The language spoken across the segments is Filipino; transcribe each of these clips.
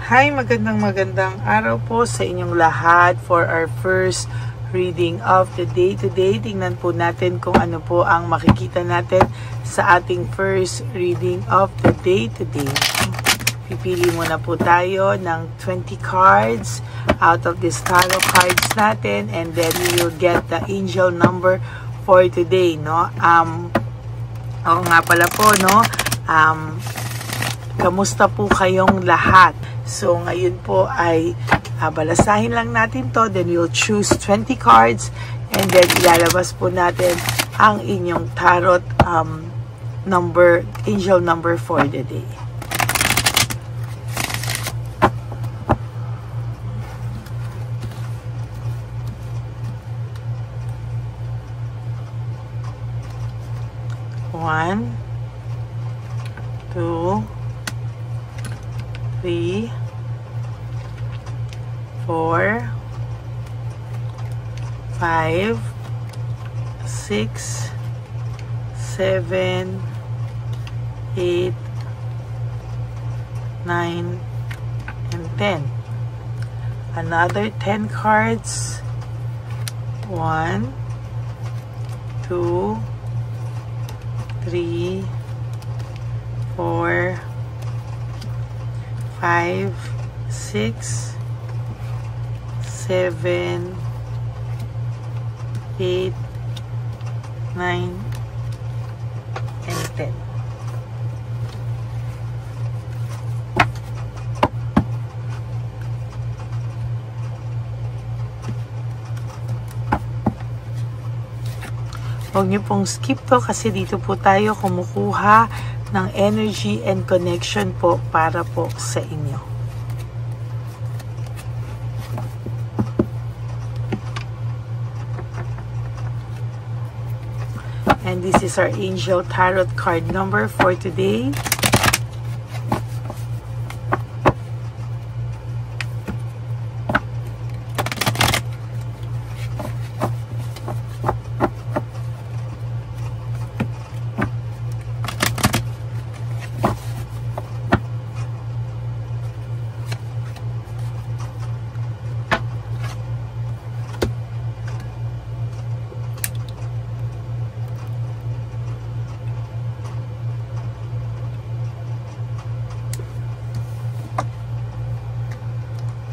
Hi, magandang araw po sa inyong lahat for our first reading of the day today. Tingnan po natin kung ano po ang makikita natin sa ating first reading of the day today. Pipili muna po tayo ng 20 cards out of this tarot cards natin, and then we will get the angel number for today, no? Oo nga pala po, no? Kamusta po kayong lahat? So, ngayon po ay balasahin lang natin to. Then, we'll choose 20 cards. And then, ilalabas po natin ang inyong tarot angel number for the day. One, 2, 3, 4, 5, 6, 7, 8, 9, and 10. Another 10 cards. 1, 2, 3, 4, 5, 6, 7, 8, 9, and 10. Huwag niyo pong skip to kasi dito po tayo kumukuha ng energy and connection po para po sa inyo. And this is our angel tarot card number for today.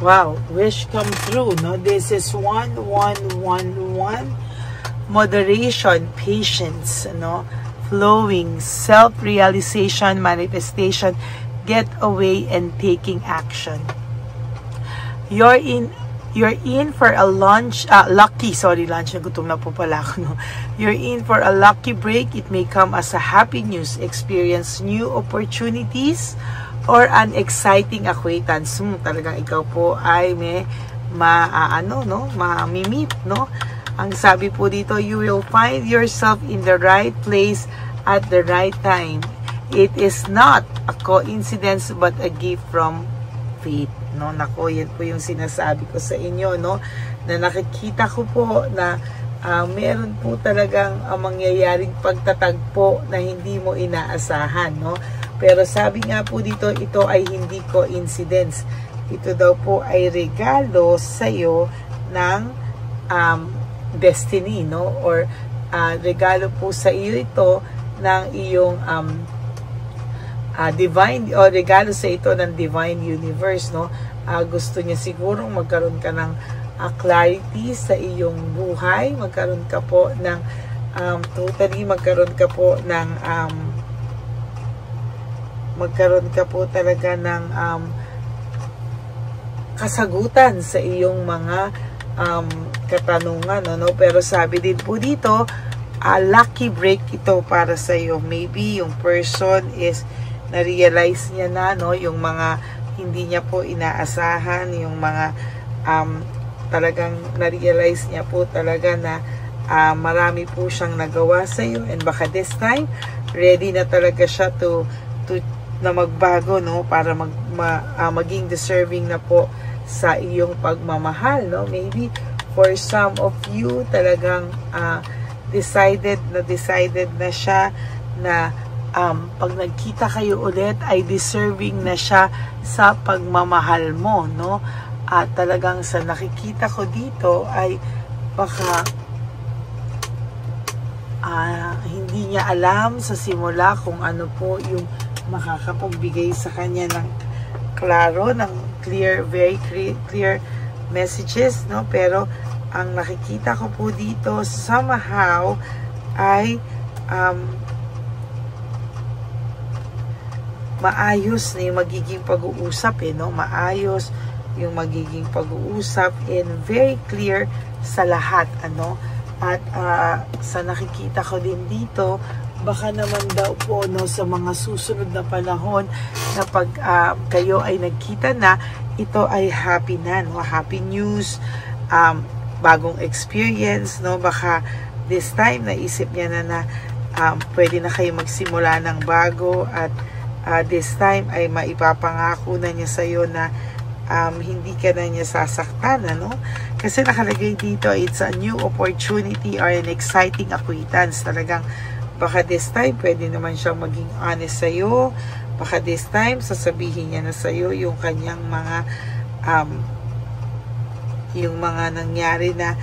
Wow, wish come true, no? This is 1111. Moderation, patience, no? Flowing, self-realization, manifestation, get away and taking action. You're in for a gutom na po pala ako, no? You're in for a lucky break. It may come as a happy news, experience new opportunities, or an exciting acquaintance. Talagang ikaw po ay may mamimit, no? Ang sabi po dito, you will find yourself in the right place at the right time. It is not a coincidence but a gift from fate, no? Nako, yan po yung sinasabi ko sa inyo, no? Na nakikita ko po na meron po talagang mangyayaring pagtatagpo na hindi mo inaasahan, no? Pero sabi nga po dito, ito ay hindi coincidence. Ito daw po ay regalo sa'yo ng destiny, no? Or regalo po sa iyo ito ng iyong divine, o regalo sa ito ng divine universe, no? Gusto niya sigurong magkaroon ka ng clarity sa iyong buhay. Magkaroon ka po ng magkaroon ka po talaga ng kasagutan sa iyong mga katanungan, no? Pero sabi din po dito, lucky break ito para sa iyo. Maybe yung person is na-realize niya na, no, yung mga hindi niya po inaasahan, yung mga talagang na-realize niya po talaga na marami po siyang nagawa sa iyo, and baka this time ready na talaga siya na magbago, no, para maging deserving na po sa iyong pagmamahal, no? Maybe for some of you talagang decided na siya na pag nagkita kayo ulit ay deserving na siya sa pagmamahal mo, no? At talagang sa nakikita ko dito ay baka hindi niya alam sa simula kung ano po yung makakapagbigay sa kanya ng klaro, ng clear, very clear messages, no? Pero ang nakikita ko po dito somehow ay maayos na yung magiging pag-uusap, no? Maayos yung magiging pag-uusap and very clear sa lahat, ano? At sa nakikita ko din dito, baka naman daw po, no, sa mga susunod na panahon na pag kayo ay nagkita na, ito ay happy na, no? Happy news, bagong experience, no? Baka this time naisip niya na pwede na kayo magsimula ng bago at this time ay maipapangako na niya sa iyo na hindi ka na niya sasaktan, ano? Kasi nakalagay dito, it's a new opportunity or an exciting acquaintance. Talagang baka this time pwede naman siyang maging honest sa iyo. Baka this time sasabihin niya na sa iyo yung kanyang mga nangyari na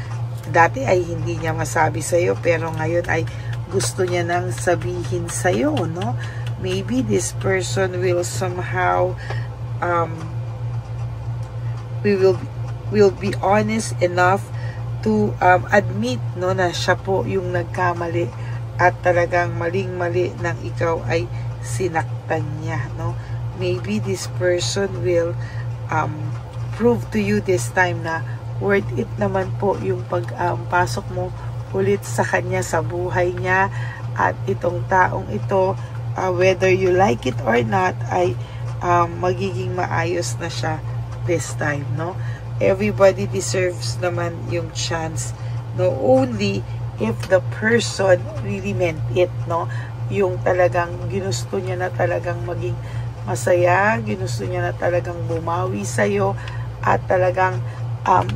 dati ay hindi niya masabi sa iyo pero ngayon ay gusto niya nang sabihin sa iyo, no? Maybe this person will somehow will be honest enough to admit, no, na siya po yung nagkamali at talagang maling-mali nang ikaw ay sinaktan niya, no? Maybe this person will prove to you this time na worth it naman po yung pagpasok mo ulit sa kanya, sa buhay niya, at itong taong ito, whether you like it or not, ay magiging maayos na siya this time, no? Everybody deserves naman yung chance, no? Only if the person really meant it, no? Yung talagang ginusto niya na talagang maging masaya, ginusto niya na talagang bumawi sa'yo, at talagang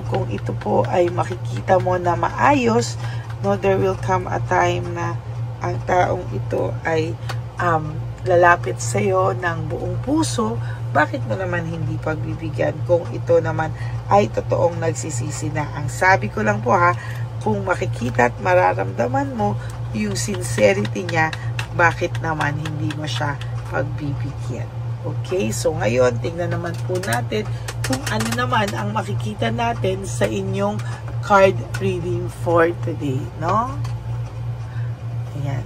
kung ito po ay makikita mo na maayos, no, there will come a time na ang taong ito ay lalapit sa iyo ng buong puso. Bakit mo naman hindi pagbibigyan kung ito naman ay totoong nagsisisi na? Ang sabi ko lang po, ha, kung makikita at mararamdaman mo yung sincerity niya, bakit naman hindi mo siya pagbibigyan? Okay, so ngayon tingnan naman po natin kung ano naman ang makikita natin sa inyong card reading for today, no? Ayan.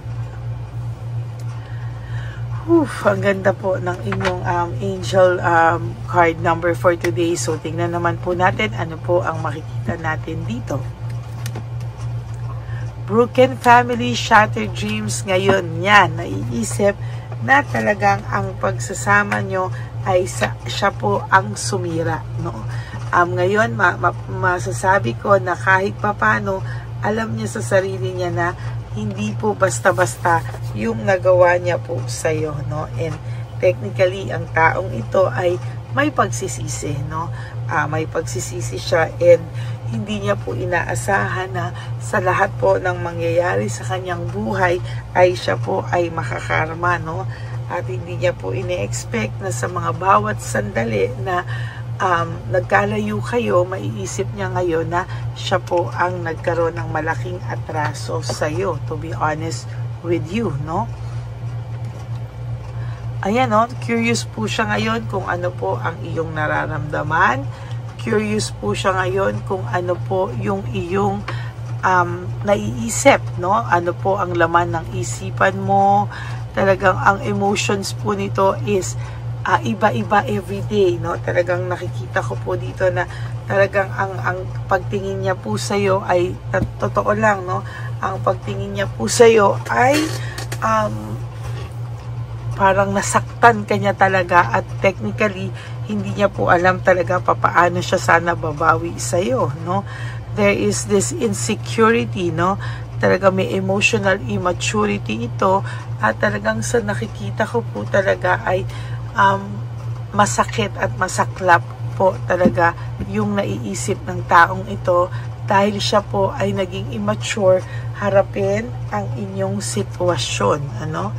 Ang ganda po ng inyong angel card number for today. So tingnan naman po natin ano po ang makikita natin dito. Broken family, shattered dreams. Ngayon yan, naiisip na talagang ang pagsasama nyo ay siya po ang sumira, no? Ngayon masasabi ko na kahit papano alam niya sa sarili niya na hindi po basta-basta yung nagawa niya po sa iyo, no? And technically ang taong ito ay may pagsisisi, no? May pagsisisi siya and hindi niya po inaasahan na sa lahat po ng mangyayari sa kanyang buhay ay siya po ay makakarma, no? At hindi niya po ine-expect na sa mga bawat sandali na nagkalayo kayo, maiisip niya ngayon na siya po ang nagkaroon ng malaking atraso sa iyo, to be honest with you, no? Ayan, no? Curious po siya ngayon kung ano po ang iyong nararamdaman. Curious po siya ngayon kung ano po yung iyong naiisip, no? Ano po ang laman ng isipan mo. Talagang ang emotions po nito is iba-iba everyday, no? Talagang nakikita ko po dito na talagang ang pagtingin niya po sa iyo ay totoo lang, no? Ang pagtingin niya po sa iyo ay parang nasaktan kanya talaga at technically hindi niya po alam talaga papaano siya sana babawi sa iyo, no? There is this insecurity, no? Talaga may emotional immaturity ito at talagang sa nakikita ko po talaga ay masakit at masaklap po talaga yung naiisip ng taong ito dahil siya po ay naging immature harapin ang inyong sitwasyon, ano?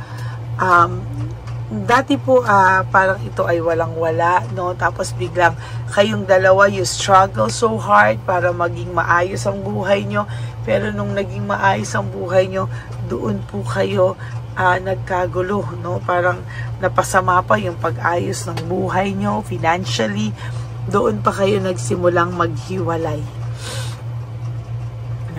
dati po parang ito ay walang-wala, no? Tapos biglang kayong dalawa, you struggle so hard para maging maayos ang buhay nyo. Pero nung naging maayos ang buhay nyo, doon po kayo nagkagulo, no? Parang napasama pa yung pag-ayos ng buhay nyo financially. Doon pa kayo nagsimulang maghiwalay.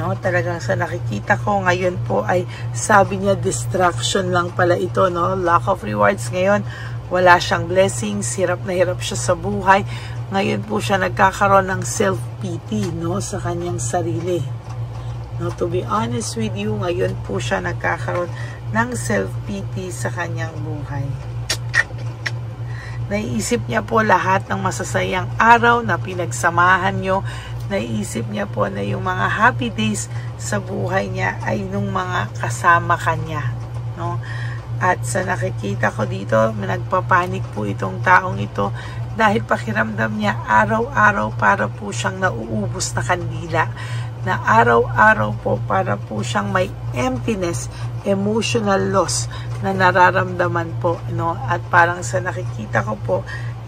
No, talagang sa nakikita ko ngayon po ay sabi niya distraction lang pala ito, no? Lack of rewards. Ngayon wala siyang blessings, hirap na hirap siya sa buhay. Ngayon po siya nagkakaroon ng self-pity, no, sa kanyang sarili. No, to be honest with you, ngayon po siya nagkakaroon ng self-pity sa kanyang buhay. Naiisip niya po lahat ng masasayang araw na pinagsamahan nyo. Naiisip niya po na yung mga happy days sa buhay niya ay nung mga kasama kanya, no? At sa nakikita ko dito, nagpapanik po itong taong ito dahil pakiramdam niya araw-araw para po siyang nauubos na kandila, na araw-araw po para po siyang may emptiness, emotional loss na nararamdaman po, no? At parang sa nakikita ko po,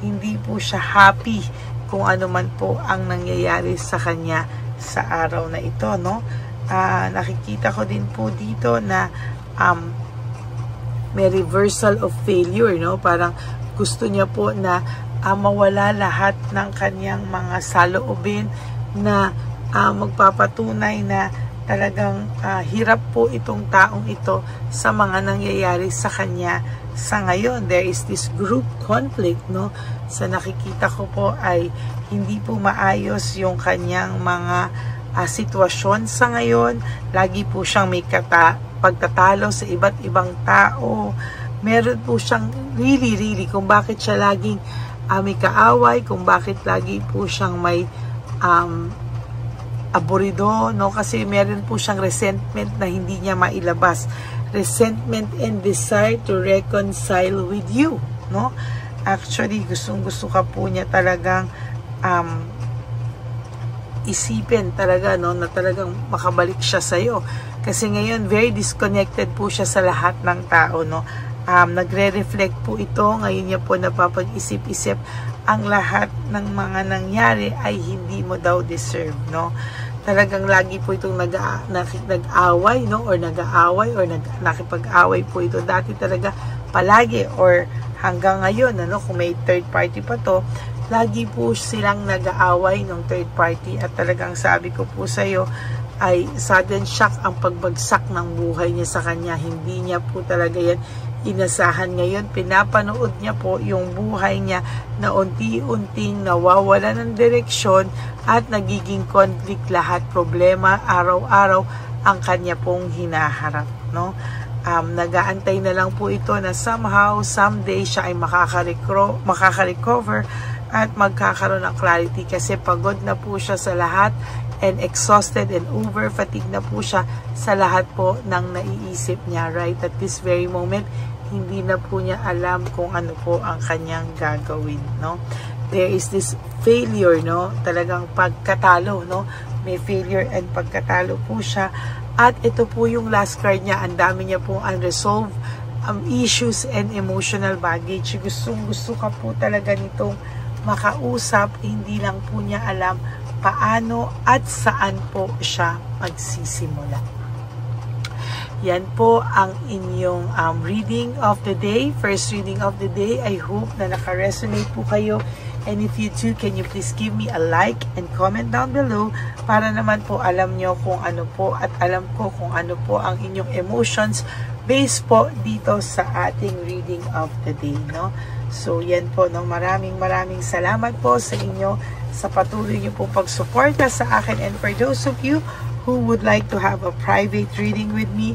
hindi po siya happy kung ano man po ang nangyayari sa kanya sa araw na ito, no? Nakikita ko din po dito na may reversal of failure, no? Parang gusto niya po na mawala lahat ng kanyang mga saloobin na magpapatunay na talagang hirap po itong taong ito sa mga nangyayari sa kanya sa ngayon. There is this group conflict, no? Sa nakikita ko po ay hindi po maayos yung kanyang mga sitwasyon sa ngayon. Lagi po siyang may pagtatalo sa iba't ibang tao. Meron po siyang really kung bakit siya laging may kaaway, kung bakit lagi po siyang may aburido, no? Kasi meron po siyang resentment na hindi niya mailabas. Resentment and desire to reconcile with you, no? Actually, gustong-gusto ka po niya talagang isipin talaga, no, na talagang makabalik siya sa'yo. Kasi ngayon, very disconnected po siya sa lahat ng tao, no? Nagre-reflect po ito. Ngayon niya po napapag-isip-isip ang lahat ng mga nangyari ay hindi mo daw deserve, no? Talagang lagi po itong nag-away, no? Or nag-aaway or nakipag-away po ito. Dati talaga palagi or hanggang ngayon, ano, kung may third party pa to, lagi po silang nag-aaway ng third party. At talagang sabi ko po sa iyo ay sudden shock ang pagbagsak ng buhay niya sa kanya. Hindi niya po talaga yan inasahan. Ngayon, pinapanood niya po yung buhay niya na unti-unting nawawala ng direksyon at nagiging conflict lahat, problema, araw-araw ang kanya pong hinaharap, no? Nag-aantay na lang po ito na somehow, someday, siya ay makaka-recover at magkakaroon ng clarity kasi pagod na po siya sa lahat and exhausted and over-fatigue na po siya sa lahat po ng naiisip niya right at this very moment. Hindi na po niya alam kung ano po ang kanyang gagawin, no? There is this failure, no? Talagang pagkatalo, no? May failure and pagkatalo po siya. At ito po yung last card niya. Ang dami niya pong unresolved issues and emotional baggage. Gusto ka po talaga nitong makausap. Hindi lang po niya alam paano at saan po siya magsisimula. Yan po ang inyong reading of the day. First reading of the day. I hope na naka-resonate po kayo. And if you too, can you please give me a like and comment down below para naman po alam nyo kung ano po at alam ko kung ano po ang inyong emotions based po dito sa ating reading of the day, no? So, yan po, no? Maraming salamat po sa inyo sa patuloy nyo po pagsuporta sa akin. And for those of you who would like to have a private reading with me,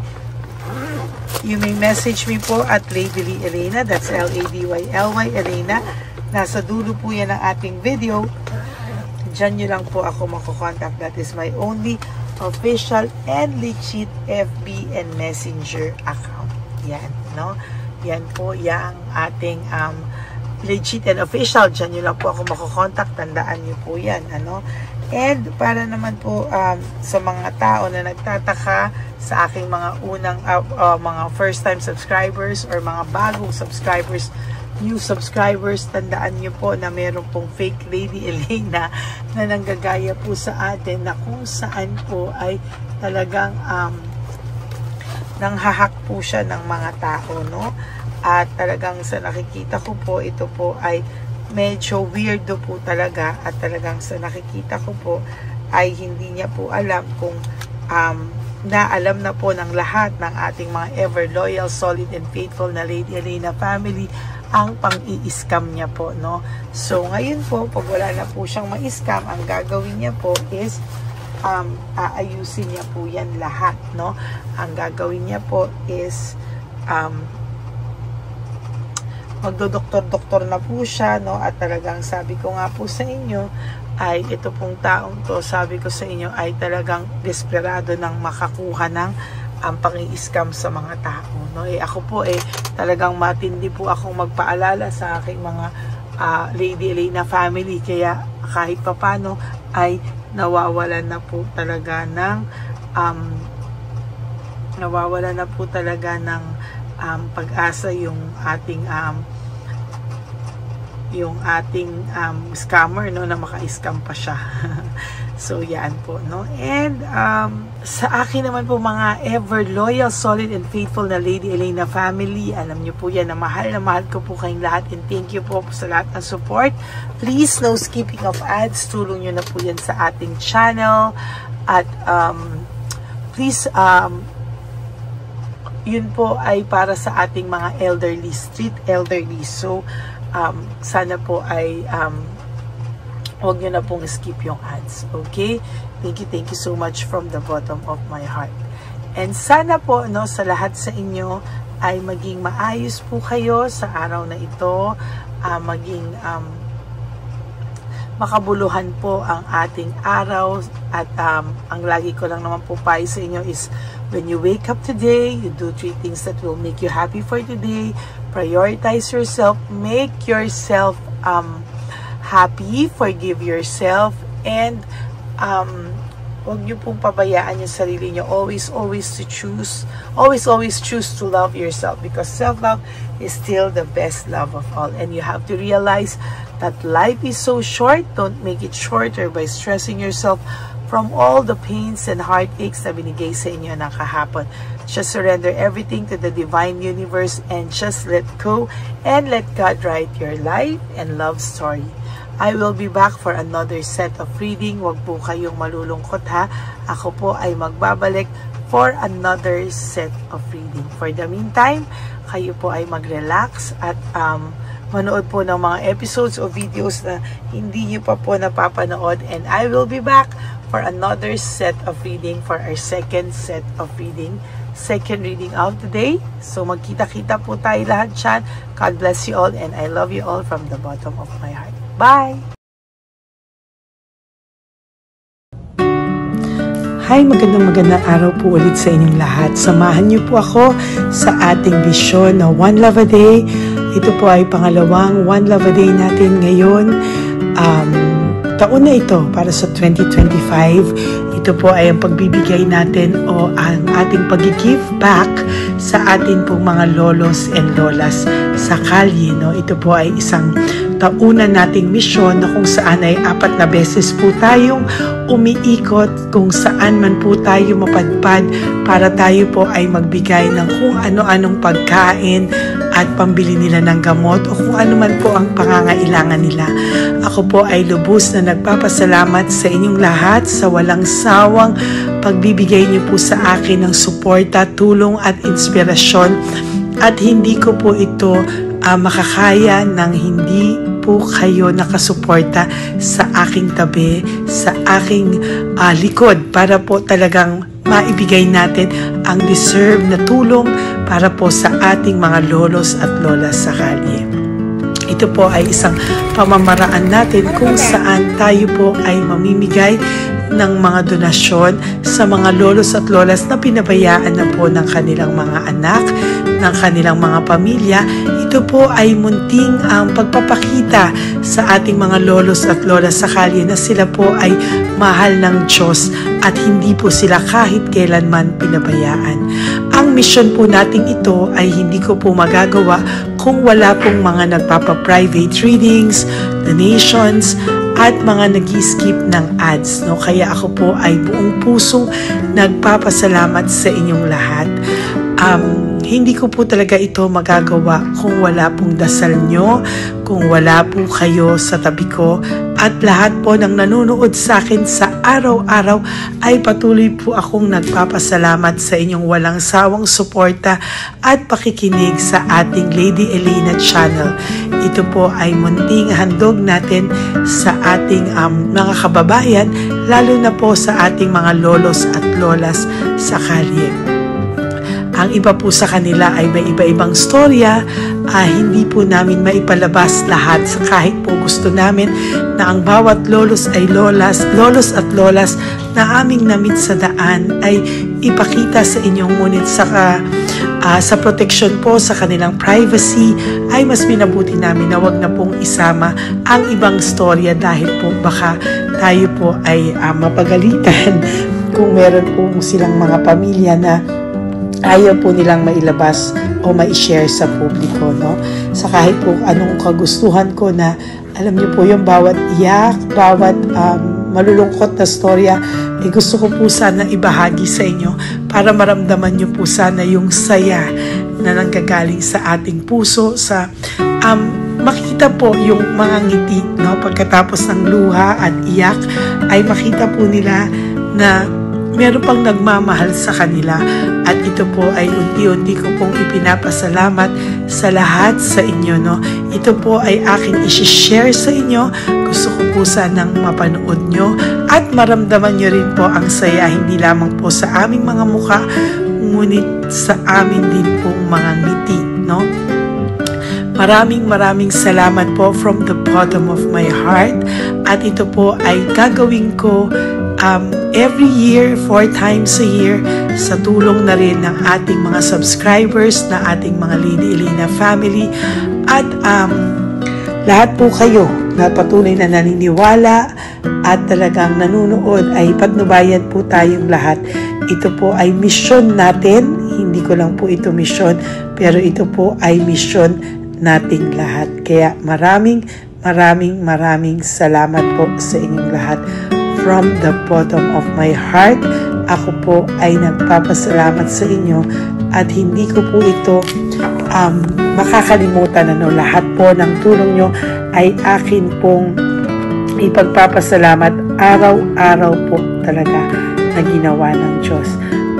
you may message me po at Ladyly Elena. That's Ladyly Elena. Nasa dulo po yan ng ating video. Diyan nyo lang po ako makokontakt. That is my only official and legit FB and Messenger account. Yan, no? Yan po yung ating Legit and Official. Diyan nyo lang po ako makokontakt. Tandaan nyo po yan. And para naman po sa mga tao na nagtataka sa aking mga unang mga first time subscribers or mga bagong subscribers, new subscribers, tandaan nyo po na meron pong fake Lady Elena na nanggagaya po sa atin, na kung saan po ay talagang nanghahak po siya ng mga tao, no? At talagang sa nakikita ko po, ito po ay medyo weirdo po talaga, at talagang sa nakikita ko po ay hindi niya po alam kung naalam na po ng lahat ng ating mga ever loyal, solid and faithful na Lady Elena family ang pang-i-scam niya po, no? So ngayon po, pag wala na po siyang ma-scam, ang gagawin niya po is aayusin niya po yan lahat, no? Ang gagawin niya po is magdodoktor-doktor na po siya, no? At talagang sabi ko nga po sa inyo ay ito pong taong to, sabi ko sa inyo, ay talagang desperado ng makakuha ng pang-i-scam sa mga tao, no? Ako po talagang matindi po akong magpaalala sa aking mga Lady Elena family, kaya kahit papano ay nawawalan na po talaga ng pag-asa yung ating scammer, no, na maka-scam pa siya. So yan po, no. And sa akin naman po, mga ever loyal, solid and faithful na Lady Elena family, alam niyo po yan na mahal ko po kayong lahat, and thank you po sa lahat ng support. Please, no skipping of ads, tulong nyo na po yan sa ating channel. At please, yun po ay para sa ating mga elderly, street elderly. So sana po ay huwag nyo na pong skip yung ads. Okay? Thank you so much from the bottom of my heart. And sana po, no, sa lahat sa inyo ay maging maayos po kayo sa araw na ito. Maging makabuluhan po ang ating araw. At ang lagi ko lang naman po payo sa inyo is, when you wake up today, you do 3 things that will make you happy for today. Prioritize yourself. Make yourself happy. Forgive yourself. And huwag niyo pong pabayaan yung sarili niyo. Always choose to love yourself, because self-love is still the best love of all. And you have to realize that life is so short. Don't make it shorter by stressing yourself from all the pains and heartaches na binigay sa inyo ng kahapon. Just surrender everything to the divine universe and just let go and let God write your life and love story. I will be back for another set of reading. Huwag po kayong malulungkot, ha. Ako po ay magbabalik for another set of reading. For the meantime, kayo po ay mag-relax at manood po ng mga episodes o videos na hindi nyo pa po napapanood. And I will be back for another set of reading, for our second set of reading. Second reading of the day. So magkita-kita po tayo lahat dyan. God bless you all, and I love you all from the bottom of my heart. Bye! Hi, magandang araw po ulit sa inyong lahat. Samahan niyo po ako sa ating vision na One Love a Day. Ito po ay pangalawang One Love a Day natin ngayon. Taon na ito para sa 2025. Ito po ay ang pagbibigay natin o ang ating pag-give back sa atin pong mga lolos and lolas sa kalye, no? Ito po ay isang taunan nating misyon na kung saan ay 4 na beses po tayong umiikot kung saan man po tayo mapadpad para tayo po ay magbigay ng kung ano-anong pagkain at pambili nila ng gamot o kung ano man po ang pangangailangan nila. Ako po ay lubos na nagpapasalamat sa inyong lahat sa walang sawang pagbibigay niyo po sa akin ng suporta, tulong at inspirasyon, at hindi ko po ito makakaya ng hindi po kayo nakasuporta sa aking tabi, sa aking likod, para po talagang maibigay natin ang deserve na tulong para po sa ating mga lolos at lolas sa kalye. Ito po ay isang pamamaraan natin kung saan tayo po ay mamimigay ng mga donasyon sa mga lolos at lolas na pinabayaan na po ng kanilang mga anak ng kanilang mga pamilya. Ito po ay munting ang pagpapakita sa ating mga lolos at lola sa kalye na sila po ay mahal ng Diyos at hindi po sila kahit kailanman pinabayaan. Ang misyon po natin ito ay hindi ko po magagawa kung wala pong mga nagpapa-private readings, donations, at mga nag-skip ng ads. No? Kaya ako po ay buong pusong nagpapasalamat sa inyong lahat. Hindi ko po talaga ito magagawa kung wala pong dasal nyo, kung wala po kayo sa tabi ko, at lahat po ng nanonood sa akin sa araw-araw ay patuloy po akong nagpapasalamat sa inyong walang sawang suporta at pakikinig sa ating Lady Elena channel. Ito po ay munting handog natin sa ating mga kababayan, lalo na po sa ating mga lolos at lolas sa kalye. Ang iba po sa kanila ay may iba-ibang storya, hindi po namin maipalabas lahat kahit po gusto namin na ang bawat lolos ay lolos at lolas na aming namit sa daan ay ipakita sa inyong, ngunit sa protection po sa kanilang privacy ay mas minabuti namin na wag na pong isama ang ibang storya dahil po baka tayo po ay mapagalitan kung meron po silang mga pamilya na ayaw po nilang mailabas o ma-share sa publiko, no? Sa kahit po anong kagustuhan ko na, alam niyo po yung bawat iyak, bawat malulungkot na storya, gusto ko po sana ibahagi sa inyo para maramdaman niyo po sana yung saya na nanggagaling sa ating puso, sa makita po yung mga ngiti, no? Pagkatapos ng luha at iyak ay makita po nila na meron pang nagmamahal sa kanila, at ito po ay unti-unti ko pong ipinapasalamat sa lahat sa inyo, no? Ito po ay aking isi-share sa inyo. Gusto ko po sanang mapanood nyo at maramdaman nyo rin po ang saya, hindi lamang po sa aming mga mukha, ngunit sa amin din pong mga ngiti, no? Maraming salamat po from the bottom of my heart, at ito po ay gagawin ko every year, 4 times a year, sa tulong na rin ng ating mga subscribers, na ating mga Lady Elena family, at lahat po kayo na patuloy na naniniwala at talagang nanunood, ay patnubayan po tayong lahat. Ito po ay misyon natin, hindi ko lang po ito misyon, pero ito po ay misyon nating lahat. Kaya maraming salamat po sa inyong lahat. From the bottom of my heart, ako po ay nagpapasalamat sa inyo, at hindi ko po ito makakalimutan. Lahat po ng tulong nyo ay akin pong ipagpapasalamat araw-araw po talaga na ginawa ng Diyos.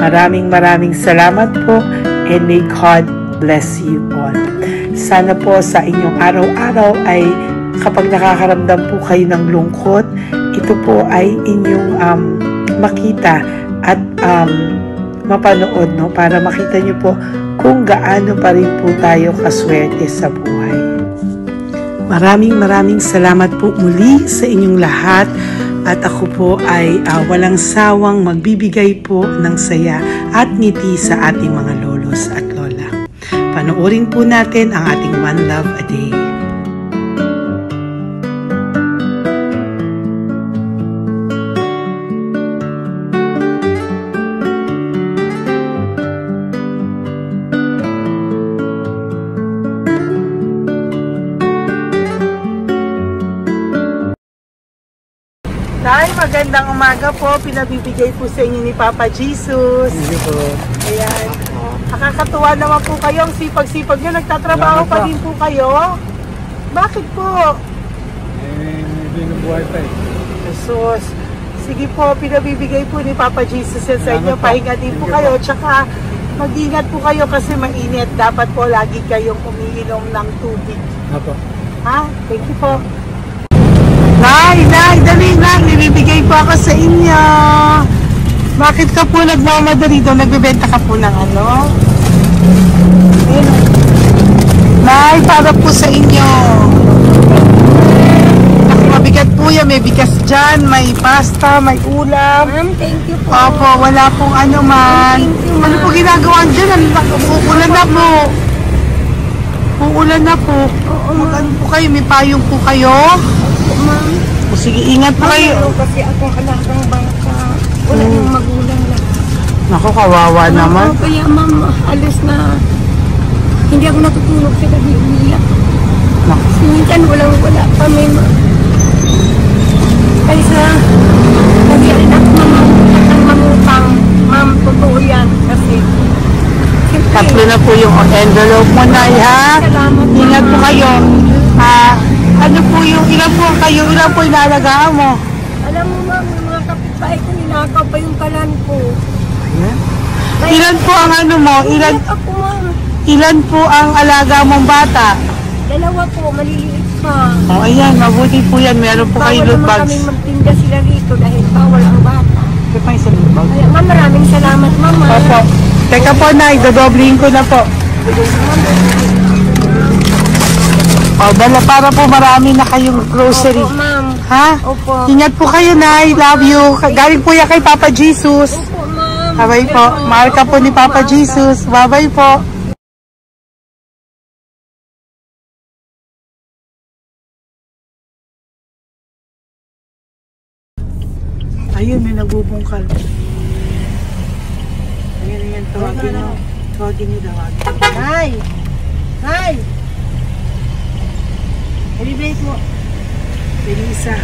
Maraming salamat po, and may God bless you all. Sana po sa inyong araw-araw ay kapag nakakaramdam po kayo ng lungkot, ito po ay inyong makita at mapanood, no? Para makita nyo po kung gaano pa rin po tayo kaswerte sa buhay. Maraming salamat po muli sa inyong lahat, at ako po ay walang sawang magbibigay po ng saya at ngiti sa ating mga lolos at lola. Panoorin po natin ang ating One Love a Day. Nay, magandang umaga po. Pinabibigay po sa inyo ni Papa Jesus. Hindi po. Ayan. Nakakatuwa naman po kayo. Ang sipag-sipag nyo. Nagtatrabaho pa din po kayo. Bakit po? Hindi na buhay pa eh. Jesus. Sige po, pinabibigay po ni Papa Jesus sa inyo. Pahinga din po kayo. Tsaka mag-ingat po kayo kasi mainit. Dapat po lagi kayong umiinom ng tubig. Apo. Ha? Thank you po. Nay, dali na. Nibibigay po ako sa inyo. Bakit ka po nagmamadali doon? Nagbebenta ka po ng ano? Ayun. Nay, para po sa inyo. Ako, mabigat po yan. May may bigas dyan, may pasta, may ulam. Ma'am, thank you po. Opo, wala pong ano man. Thank you, ma'am. Ano po ginagawa dyan? Uulan na po. Uulan na po. Mag-ano po kayo? May payong po kayo? Opo, ma'am. O sige, ingat po kayo. Kasi akong alagang bangka. Wala yung magulang na. Naku, kawawa naman. Kaya ma'am, alis na. Hindi ako natutulog sa gabi. Umiyak. Kasi minsan wala kami. Kaysa, hindi rin ako mamutang. Ma'am, totoo yan. Kasi, Tatlo na po yung envelope mo, Nay, ha? Salamat, Ingat po ma'am. kayo. Ano po yung, ilan po kayo, ilan po inalagaan mo? Alam mo ma'am, yung mga kapitbahay ko, ninakaw pa yung kalan ko. Ilan po ang ano mo? Umiyak ako ma'am. Ilan po ang alaga mong bata? Dalawa po, maliliit pa. O, ayan, mabuti po yan. Meron po kayo loot Bawal naman bags. kaming magtinda sila rito dahil bawal ang bata. Ito pa yung sa loot bag. Kaya ma'am, maraming salamat mama. Opo. Teka po, Nay, dodoblihin ko na po. O, dala para po marami na kayong grocery. Opo ma'am. Ha? Opo. Ingat po kayo, Nay. Love you. Galing po yan kay Papa Jesus. Opo ma'am. Bye-bye po. Mahal ka po ni Papa Jesus. Bye-bye po. Ayun, may nagbubungkal. Ayan, tawagin niyo. Tawagin niyo, tawagin. Nay! Nay! Celebrate mo. Elisa.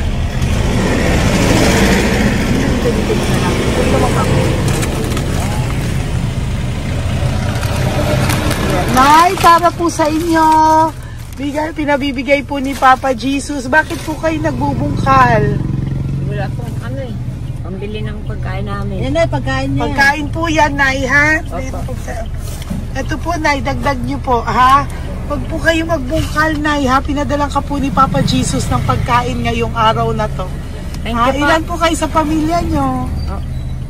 Nay, para po sa inyo. Pinabibigay po ni Papa Jesus. Bakit po kayo nagbubungkal? Wala pong ano eh. Pambili ng pagkain namin. Yan na, pagkain niya. Pagkain po yan, Nay, ha? Ito po, Nay, dagdag nyo po, ha? Pag po kayo magbungkal, Nay, ha? Pinadalang ka po ni Papa Jesus ng pagkain ngayong araw na to. Thank you po. Ilan po kayo sa pamilya nyo?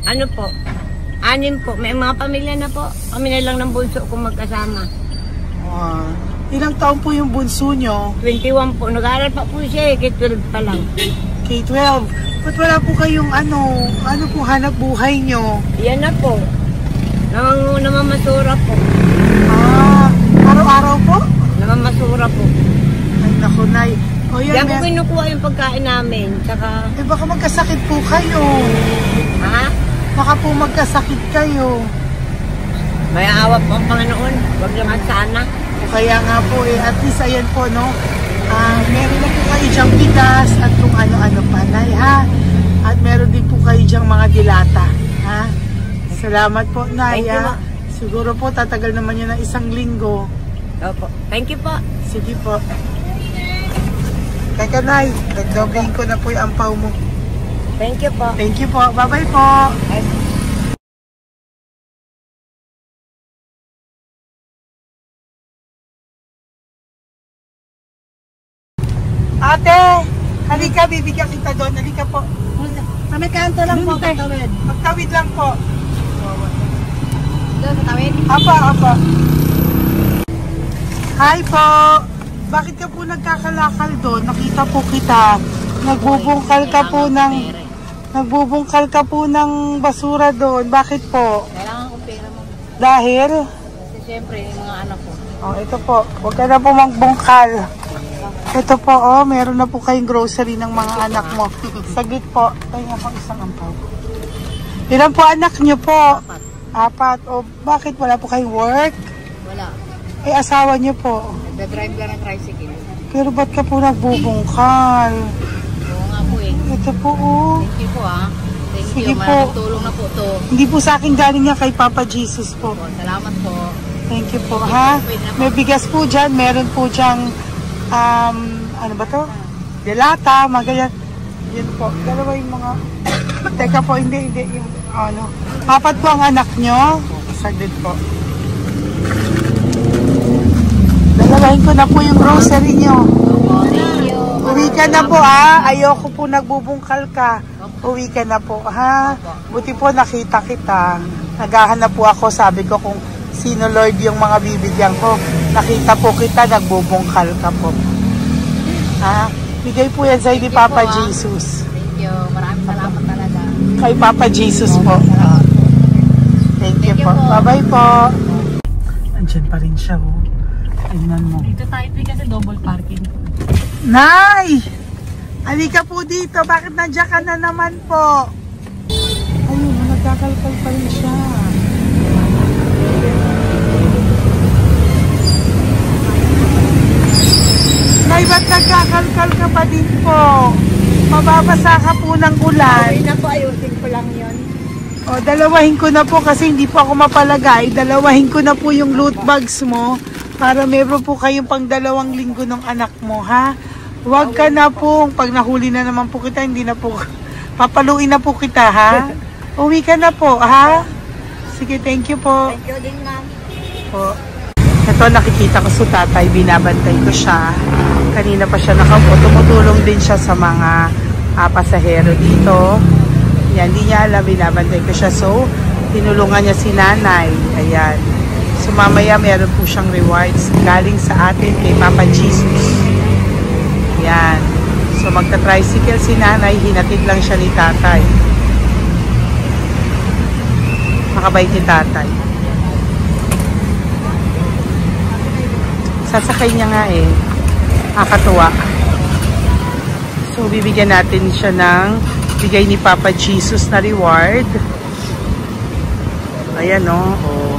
Ano po? 6 po. May mga pamilya na po. Kami na lang ng bunso kung magkasama. Ilang taon po yung bunso nyo? 21 po. Nag-aaral pa po siya eh. K-12 pa lang. K-12. Ba't wala po kayong ano po hanap buhay nyo? Yan na po. Namamasura po. Araw-araw po? Namamasura po. Ay, naku, Nay. O yan, Diyan po kinukuha yung pagkain namin. Tsaka, baka magkasakit po kayo. ha? Baka po magkasakit kayo. May awa po ang Panginoon. Huwag naman sana. Kaya nga po at least ayan po, no? Meron na po kayo dyang bigas at kung ano-ano pa, Nay, ha? At meron din po kayo dyang mga dilata, ha? Salamat po, Nay, Thank you, ha? Siguro po tatagal naman yun ng 1 linggo. Opo. Thank you po. Sige po. Teka, Nay, nagdoblihin ko na po yung ampaw mo. Thank you po. Thank you po. Bye-bye po. Ate, halika, bibigyan kita doon. Halika po. Sa may kanto lang po, patawid. Magtawid lang po. Doon, patawid? Apa. Hi po. Bakit ka po nagkakalakal doon? Nakita po kita. Nagbubungkal ka po ng basura doon. Bakit po? Kailangan ko pera mo. Dahil? Kasi siyempre, yung mga anak ko. Oh, ito po. Huwag ka na po magbungkal. Ito po, meron na po kayong grocery ng mga anak mo. Saglit po. Tayo nga po isang ampaw. Ilan po anak nyo po? 4. O, bakit wala po kayong work? Wala. Asawa nyo po. Nagda-drive lang ng tricycle. Pero ba't ka po nagbubungkal? Oo nga po eh. Ito po, Thank you po ah. Thank Sige you. po. Maraming tulong na po to. Hindi po sa akin galing yan kay Papa Jesus po. Salamat po. Thank you po, ha? May bigas po dyan. Meron po dyang, ano ba to? Delata, magayan. Yan po. Dalawa yung mga... Teka po, hindi. Yung, 4 po ang anak nyo. Saglit po. Dalawahin ko na po yung grocery nyo. Thank you. Uwi ka na po, ha? Ayoko po nagbubungkal ka. Uwi ka na po, ha? Buti po nakita kita. Naghahanap po ako, sabi ko kung sino Lord yung mga bibigyan ko. Nakita po kita, nagbubungkal ka po. Ha? Bigay po yan sa'yo ni Thank you Papa po, ah. Jesus. Thank you. Maraming salamat talaga. Kay Papa Jesus po. Thank you po. po. Bye-bye po. Andyan pa rin siya, oh. Tingnan mo. Dito tayo kasi double parking. Nay! Halika po dito. Bakit nandiyan ka na naman po? Ayun, nagkakalkal pa rin siya. Nay, ba't nagkakalkal ka pa din po? Mababasa ka po ng ulan. Ay na po, ayusin ko lang yun. O, dalawahin ko na po kasi hindi po ako mapalagay. Dalawahin ko na po yung loot bags mo para meron po kayong pang 2 linggo ng anak mo, ha? Huwag ka na po. Pag nahuli na naman po kita, hindi na po. Papaluin na po kita, ha? Uwi ka na po, ha? Sige, thank you po. Thank you din, ma'am. Po. Ito, nakikita ko sa tatay. Binabantay ko siya. Kanina pa siya nakaupo. Tumutulong din siya sa mga pasahero dito. Yan, hindi niya alam, binabantay ko siya. So, tinulungan niya si nanay. Ayan. So, mamaya meron po siyang rewards galing sa atin kay Papa Jesus. Ayan. So, magta-tricycle si nanay. Hinatid lang siya ni tatay. Makabait ni tatay. Sasakay niya nga eh. Nakakatuwa. So, bibigyan natin siya ng bigay ni Papa Jesus na reward. Ayan, no? O,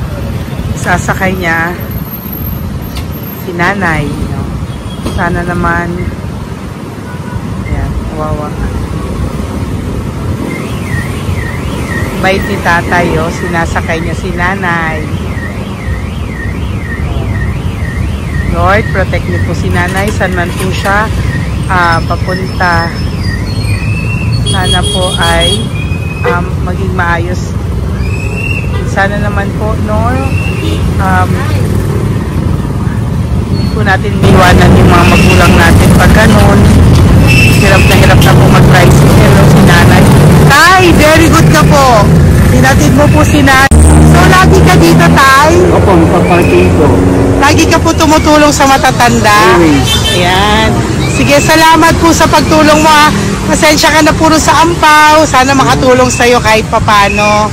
sasakay niya si nanay. No? Sana naman ayan, wawa. Bait ni tatay, oh. Sinasakay niya si nanay. Lord, protect niyo po si nanay. Saan man po siya papunta. Sana po ay maging maayos. Sana naman po, no, hindi po natin iwanan yung mga magulang natin pag ganun. Hirap na po mag-tricycle, no, si nanay. Tay, very good ka po. Sinatid mo po si nanay. So, lagi ka dito, tay? Opo, magpaparking ko. Lagi ka po tumutulong sa matatanda. Ayan. Sige, salamat po sa pagtulong mo, ha. Pasensya ka na puro sa ampaw. Sana makatulong sa'yo kahit papano.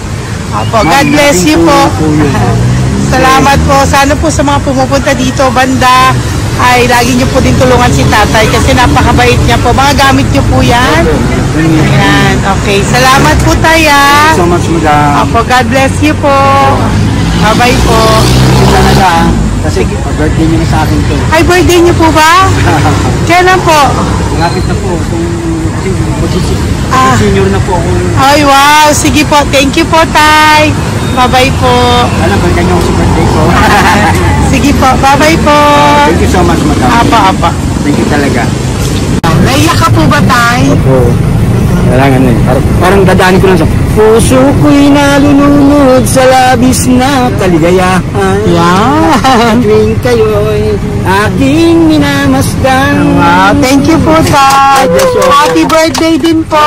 Opo, God bless you po. Salamat po. Sana po sa mga pumupunta dito, banda, ay lagi niyo po din tulungan si tatay kasi napakabait niya po. Mga gamit niyo po yan. Ayan, okay. Salamat po, tay, ha. So much, madam. Opo, God bless you po. Bye-bye po. Talaga, kasi birthday niyo na sa akin to. Ay, birthday niyo po ba? Kailan po? Malapit na po. Senior na po ako. Ay, wow. Sige po. Thank you po, tay. Bye-bye po. Alam, birthday niyo ako sa birthday ko. Sige po. Bye-bye po. Thank you so much, madam. Apa. Thank you talaga. Naiyak ka po ba, tay? Opo. Kailangan na yun. Parang dadaanin ko lang sa puso ko'y nalulunod sa labis na kaligayahan. Yan. Tuwing kayo'y aking minamasdan. Wow. Thank you po, tay. Happy birthday din po.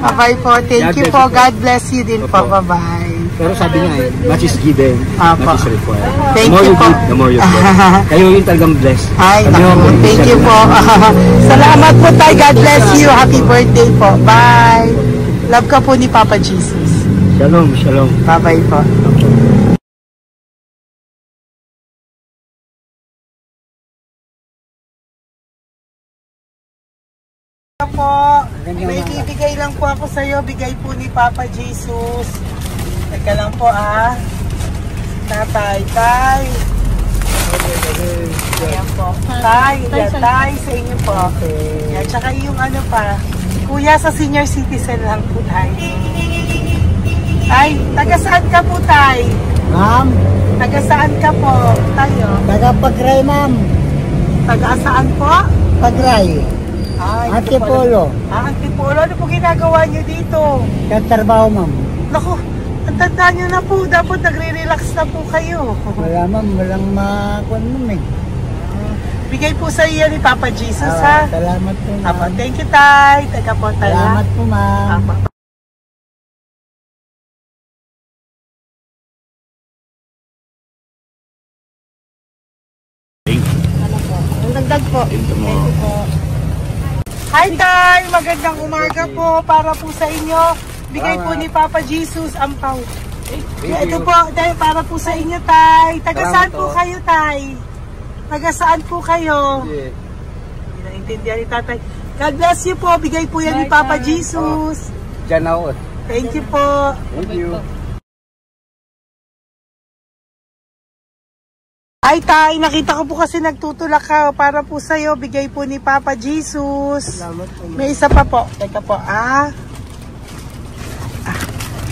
Bye-bye po. Thank you po. God bless you din po. Bye-bye. Pero sabi nga much is given, Apa. much is required. Thank The more you you po. give, the more you get. Kayo yung talagang blessed. Ay, Kami naku. yung Thank you po. Salamat po, tay. God bless you. Happy birthday po. Bye. Love ka po ni Papa Jesus. Shalom, shalom. Bye-bye po. Po, may bibigay lang po ako sa iyo, bigay po ni Papa Jesus. Teka lang po, tatay, tay. Ayan po. Tay, yan, tay, sa inyo po. Yan, tsaka yung ano pa, kuya sa senior citizen lang po, tay. Tay, taga saan ka po, tay? Ma'am, Taga saan ka po, tayo? taga-Pagray, ma'am. Taga saan po? Pagray. Ay, Antipolo. Antipolo, ano po ginagawa niyo dito? Nagtrabaho, ma'am. Naku, ang tanda nyo na po. Dapat nagre-relax na po kayo. Wala, ma'am. Walang makuan, ma'am, Bigay po sa iyo ni Papa Jesus, ha? Salamat po, ma'am. Apo, thank you, tay. Taga po, tay. Salamat po, ma'am. Apo. Ang dagdag po. Ito mo. magandang umaga po para po sa inyo. Bigay po ni Papa Jesus ang pau. Ito po, tay, para po sa inyo, tay. Taga saan po kayo, tay? Taga saan po kayo? Hindi naintindihan ni tatay. God bless you po. Bigay po yan ni Papa Jesus. Diyan ako. Thank you po. Thank you. Ay, tay, nakita ko po kasi nagtutulak ka para po sa'yo. Bigay po ni Papa Jesus. Salamat po. May isa pa po. Teka po,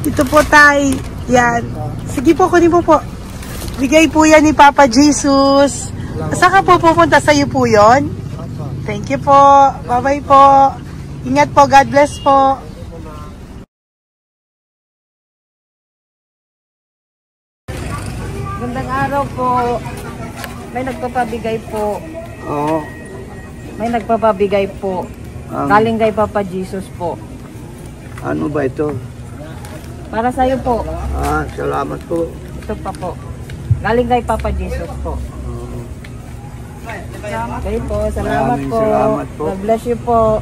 Ito po, tay. Yan. Sige po, kunin mo po. Bigay po yan ni Papa Jesus. Saan ka po pupunta? Sa'yo po yun? Thank you po. Bye-bye po. Ingat po. God bless po. Gandang araw po. May nagpapabigay po. Oo. May nagpapabigay po. Galing kay Papa Jesus po. Ano ba ito? Para sa'yo po. Salamat po. Ito pa po. Galing kay Papa Jesus po. Okay po. Salamat Maraming po. salamat po. God bless you po.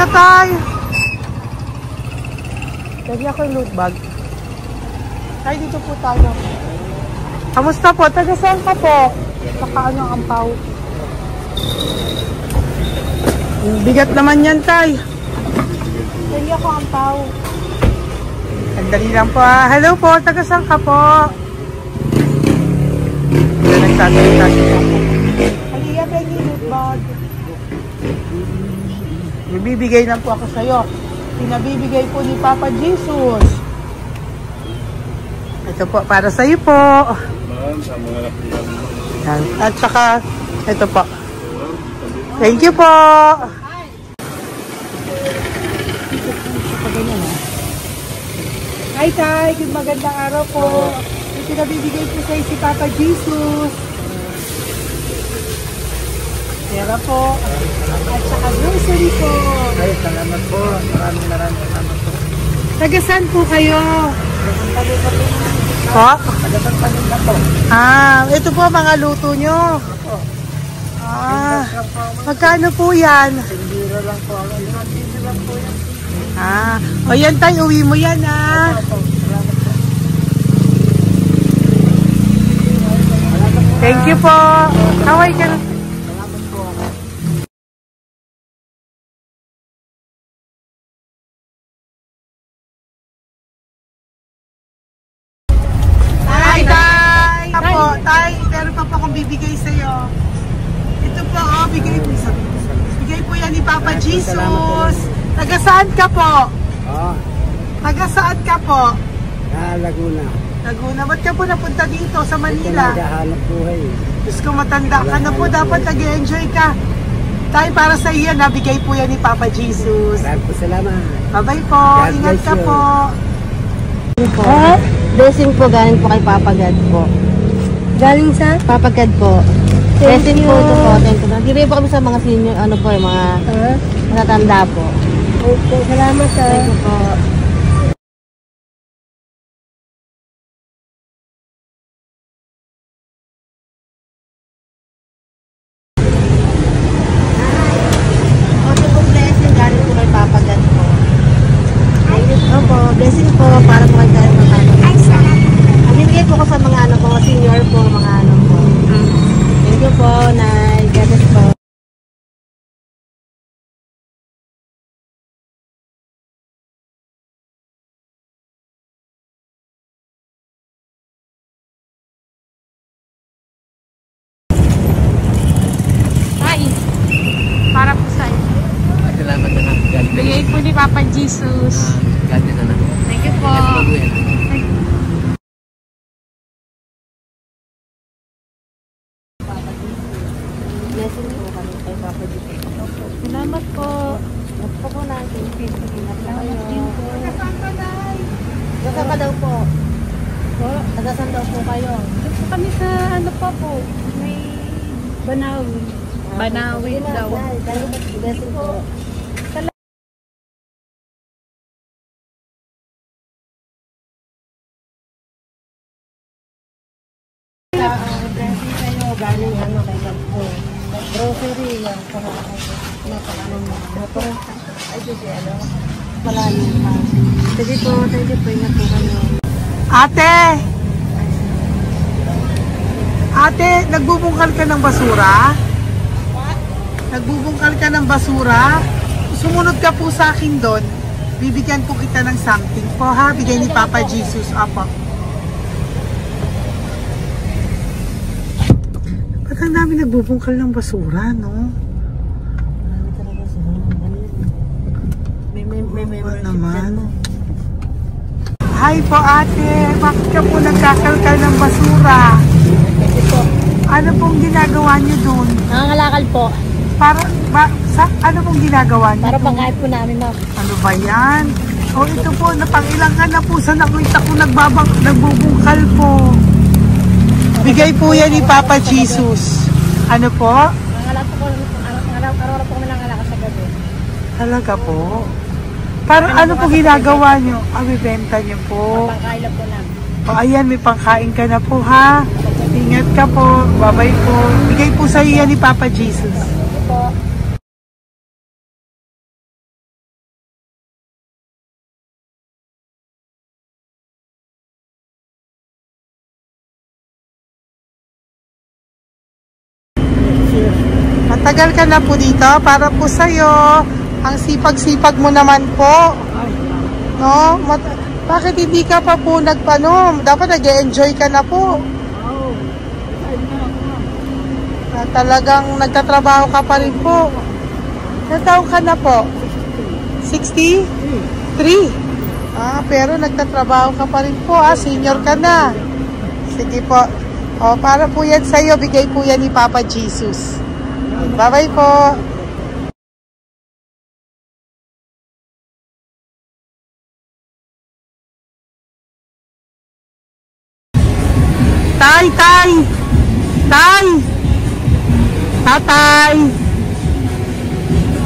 Tay! Lagi ako yung loot bag. Tay, dito po tayo. Kamusta po? Taga saan ka po? Baka ano ang ampaw? Bigat naman yan, tay. Lagi ako ampaw. Sandali lang po. Hello po, taga saan ka po? Nagsasalita siya. Halika, Peggy, loot bag. Bibigay lang po ako sa'yo. Pinabibigay po ni Papa Jesus. Ito po, para sa'yo po. Yan. At saka, ito po. Thank you po. Hi, Tay. Good magandang araw po. Yung pinabibigay po sa'yo si Papa Jesus. Pera po. At saka grocery po. Ay, salamat po. Maraming salamat po. Taga saan po kayo? Po? Ito po mga luto nyo. Magkano po yan? Biro lang po. Biro lang po yan. O yan tayo, uwi mo yan Thank you po. Kaway ka na. Tay, meron pa po akong bibigay sa'yo. Ito po, bigay po yan ni Papa Jesus. Taga saan ka po? Taga saan ka po? Laguna. Laguna. Ba't ka po napunta dito sa Manila? Naghahanap buhay. Diyos ko, matanda ka na po. Dapat nag-enjoy ka. Tay, para sa iyo, nabigay po yan ni Papa Jesus. Maraming po salamat. Bye-bye po. Ingat ka po. Blessing po galing po kay Papa God po. Galing sa? Papa God po. Blessing po ito po. Thank you. Nagkibay po kami sa mga senior, ano po, yung mga matatanda po. Okay, salamat sir. Thank you po. Ito po blessing galing po kay Papa God po. Opo, blessing po para po kay galing po Papa God. Bibigay po ko sa mga ano po, senior po, mga ano po. Thank you po, Nay. God bless po. Ay, para po sa inyo. Salamat na lang. Bigay po ni Papa Jesus. God na lang. Thank you po. Blessing po kami kay Papa Jesus. Salamat po. Opo po natin. Salamat din po. Nasaan ka daw po? Nasaan daw po kayo? Dito kami sa ano pa po. May Banawi. Banawi daw. Blessing po. Blessing kayo. Galing ano Grocery yan. Ay, sige, alam. Malalim pa. Sige po, thank you po. Ingat po kayo. Ate, nagbubungkal ka ng basura? Nagbubungkal ka ng basura? Sumunod ka po sa akin doon. Bibigyan po kita ng something po ha. Bigay ni Papa Jesus. Apo. Ba't ang dami nagbubungkal ng basura, no? Marami talaga sila. May naman. Hi po ate. Bakit ka po nagkakalkal ng basura? Kasi po, Ano pong ginagawa niyo doon? nangangalakal po. Ano pong ginagawa niyo? Para doon? pangkahit po namin, ma'am. Ano ba yan? O ito po, napangilangan na po sa nakita ko nagbubungkal po. Bigay po yan ni Papa Jesus. Ano po? Nangangalakal po araw-araw po kami nangangalakal sa gabi. Talaga po? Parang ano po ginagawa niyo? Bibenta niyo po. Pangkain lang po namin. O ayan, may pangkain ka na po ha. Ingat ka po. Bye-bye po. Bigay po sa iyo yan ni Papa Jesus. Ito po. Matagal ka na po dito para po sa'yo. Ang sipag-sipag mo naman po. No? Bakit hindi ka pa po nagpanom? Dapat nag-enjoy ka na po. Talagang nagtatrabaho ka pa rin po. Ilang taon ka na po? 63? Pero nagtatrabaho ka pa rin po. Senior ka na. Sige po. Para po yan sa'yo. Bigay po yan ni Papa Jesus. Bye-bye po.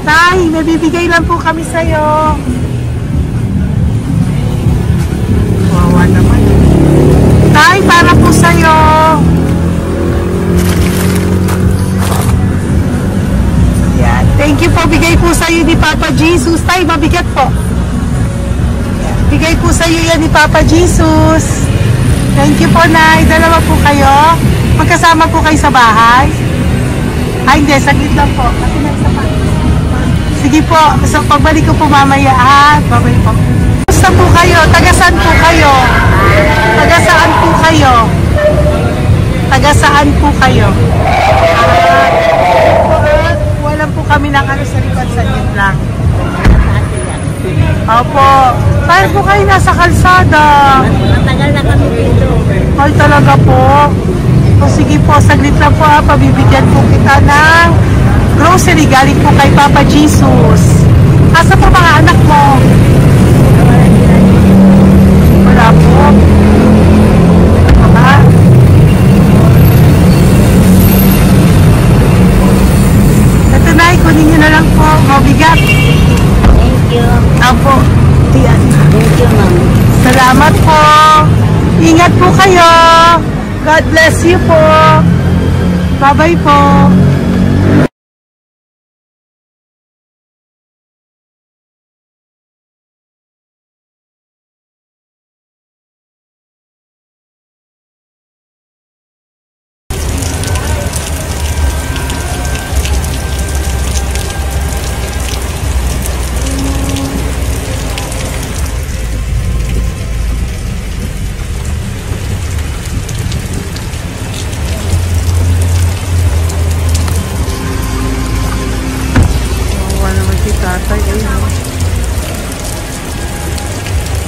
Tay, may bibigay lang po kami sa'yo. Wawa naman. Tay, para po sa'yo. Yan. Thank you po. Bigay po sa'yo ni Papa Jesus. Tay, mabigat po. Bigay po sa'yo yan ni Papa Jesus. Thank you po, Nay. Dalawa po kayo. Magkasama po kayo sa bahay. Hindi. Saglit lang po. Kasi nasa pa. Sige po. So, pagbalik ko po mamaya. Babay po. Gusto po kayo? Tagasaan po kayo? Tagasaan po kayo? Tagasaan po kayo? Wala po kami ng ano sa likod. Saglit lang. Opo. Tayo po kayo nasa kalsada. Matagal na kami dito. Ay, talaga po. O sige po, saglit lang po ha. Pabibigyan po kita ng grocery galing po kay Papa Jesus. Asa po mga anak mo? Wala po. Ito na, kunin nyo na lang po. Mabigat. Thank you. Apo. Yan. Thank you, ma'am. Salamat po. Ingat po kayo. God bless you po. Bye-bye po.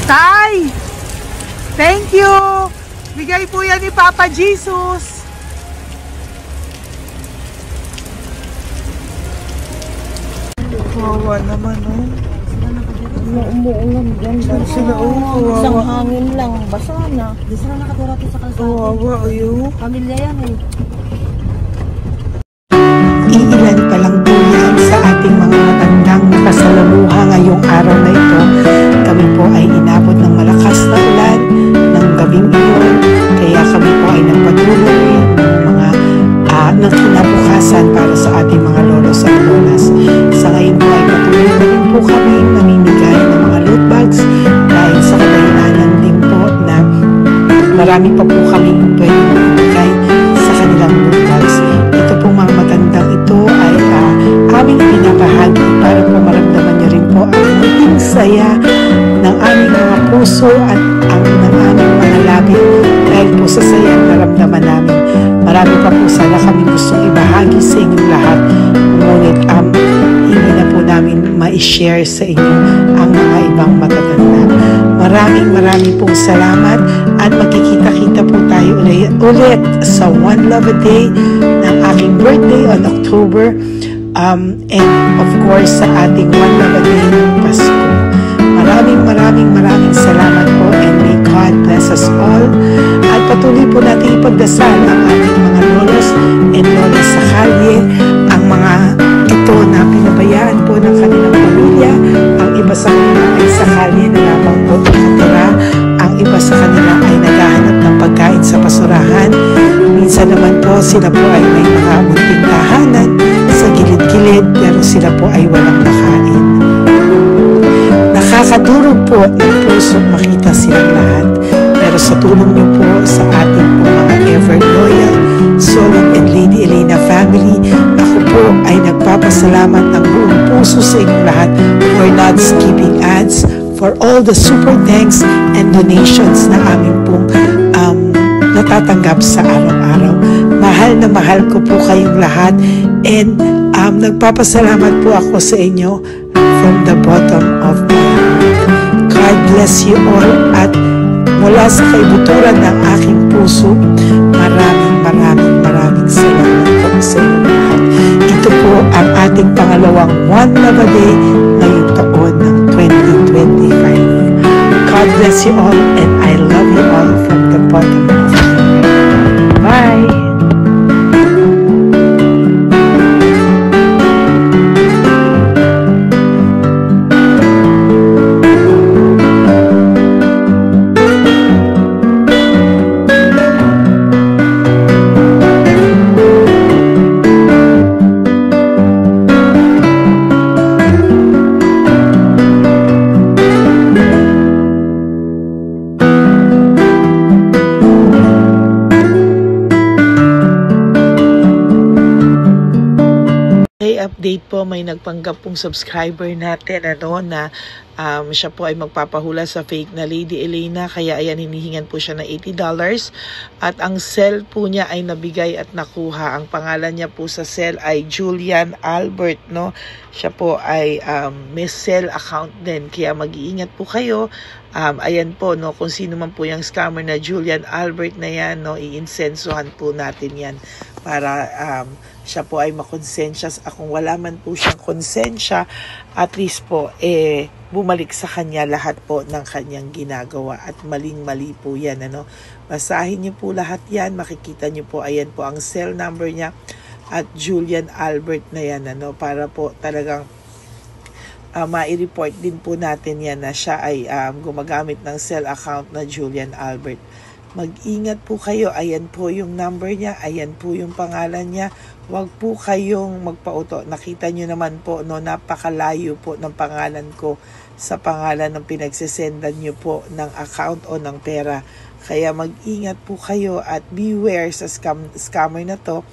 Tay! Thank you! Bigay po yan ni Papa Jesus. Kawawa naman, oh. Umuulan dyan. Sila, oh. Isang Kawawa. hangin lang. Basa na. Di sila nakatira sa kalsada. Kawawa, ayo. Pamilya yan eh. Iilan pa lang po yan sa ating mga matandang nakasalamuha ngayong araw na ito. Kami po ay inabot ng malakas na ulan ng gabing iyon. Kaya kami po ay nagpatuloy ng mga ng kinabukasan kalikasan para sa ating mga lolos at lolas. Sa ngayon po ay patuloy na rin po kami namimigay ng mga loot bags dahil sa kadahilanan din po na marami pa po kami pwede mamigay sa kanilang loot bags. Ito po mga matandang ito ay aming pinapahagi para po maramdaman niyo rin po ang muling saya ng aming mga puso at ang ng aming mga labi dahil po sa saya naramdaman namin. Marami pa po sana kami gustong ibahagi sa inyong lahat, ngunit hindi na po namin ma-share sa inyo ang mga ibang matatanda. Maraming pong salamat at magkikita-kita po tayo ulit sa One Love a Day ng aking birthday on October and of course sa ating One Love a Day ng Pasko. Maraming salamat po and may God bless us all. At patuloy po natin ipagdasal ang ating mga lolos and lolas sa kalye, ang mga ito na pinabayaan po ng kanilang pamilya. Ang iba sa kanila ay sa kalye na lamang po nakatira. Ang iba sa kanila ay naghahanap ng pagkain sa basurahan. Minsan naman po sila po ay may mga munting tahanan sa gilid-gilid pero sila po ay walang makain. Nakakadurog po ng puso makita silang lahat. Pero sa tulong niyo po sa ating po mga ever loyal, Solon and Lady Elena family, ako po ay nagpapasalamat ng buong puso sa inyong lahat for not skipping ads, for all the super thanks and donations na aming pong natatanggap sa araw-araw. Mahal ko po kayong lahat and nagpapasalamat po ako sa inyo from the bottom of my heart. God bless you all at mula sa kaibuturan ng aking puso, maraming salamat po sa inyo lahat. Ito po ang ating pangalawang One Love a Day ngayong taon ng 2025. God bless you all and I love you all from the bottom of my heart. Bye! Update po, may nagpanggap pong subscriber natin na siya po ay magpapahula sa fake na Lady Elena, kaya ayan hinihingan po siya ng $80 at ang cell po niya ay nabigay at nakuha. Ang pangalan niya po sa cell ay Julian Albert, siya po ay may cell account din, kaya mag-iingat po kayo. Ayan po, kung sino man po yung scammer na Julian Albert na yan, iinsensuhan po natin yan para siya po ay makonsensya. Kung wala man po siyang konsensya, at least po bumalik sa kanya lahat po ng kanyang ginagawa at maling-mali po yan. Basahin niyo po lahat yan, makikita niyo po, ayan po ang cell number niya at Julian Albert na yan, para po talagang ma-report din po natin yan na siya ay gumagamit ng cell account na Julian Albert. Mag-ingat po kayo. Ayan po yung number niya. Ayan po yung pangalan niya. Huwag po kayong magpauto. Nakita nyo naman po, napakalayo po ng pangalan ko sa pangalan ng pinagsesendan nyo po ng account o ng pera. Kaya mag-ingat po kayo at beware sa scammer na to.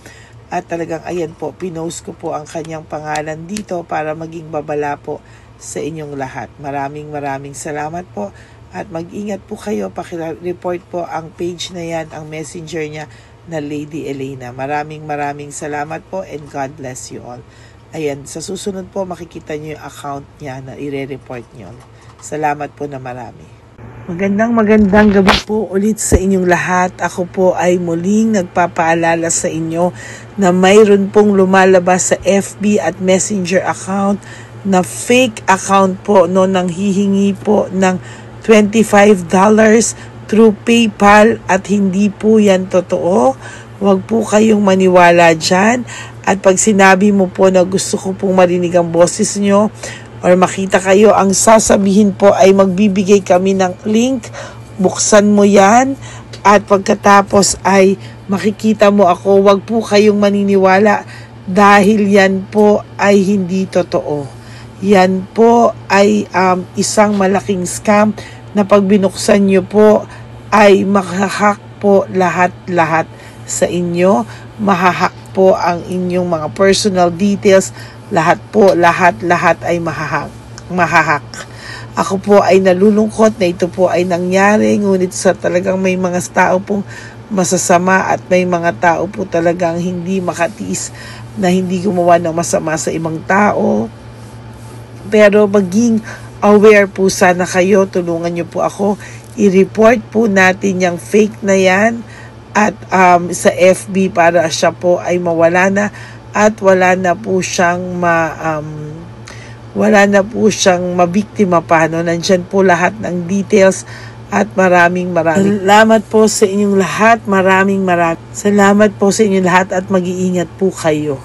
At talagang ayan po, pinost ko po ang kanyang pangalan dito para maging babala po sa inyong lahat. Maraming salamat po. At mag-ingat po kayo, pakireport po ang page na yan, ang messenger niya na Lady Elena. Maraming salamat po and God bless you all. Ayan, sa susunod po makikita niyo yung account niya na i-report niyo. Salamat po na marami. Magandang gabi po ulit sa inyong lahat. Ako po ay muling nagpapaalala sa inyo na mayroon pong lumalabas sa FB at Messenger account na fake account po nang hihingi po ng $25 through PayPal at hindi po yan totoo. Huwag po kayong maniwala dyan. At pag sinabi mo po na gusto ko pong marinig ang boses nyo or makita kayo, ang sasabihin po ay magbibigay kami ng link. Buksan mo yan at pagkatapos ay makikita mo ako. Huwag po kayong maniniwala dahil yan po ay hindi totoo. Yan po ay isang malaking scam na pag binuksan nyo po ay mahahack po lahat-lahat sa inyo. Mahahack po ang inyong mga personal details. Lahat po, lahat ay mahahack. Ako po ay nalulungkot na ito po ay nangyari, ngunit sa talagang may mga tao pong masasama at may mga tao po talagang hindi makatiis na hindi gumawa ng masama sa ibang tao. Pero maging aware po sana kayo, tulungan nyo po ako, i-report po natin yung fake na yan at sa FB para siya po ay mawala na at wala na po siyang mabiktima pa, no? Nandyan po lahat ng details at maraming salamat po sa inyong lahat. Maraming salamat po sa inyong lahat at mag-iingat po kayo.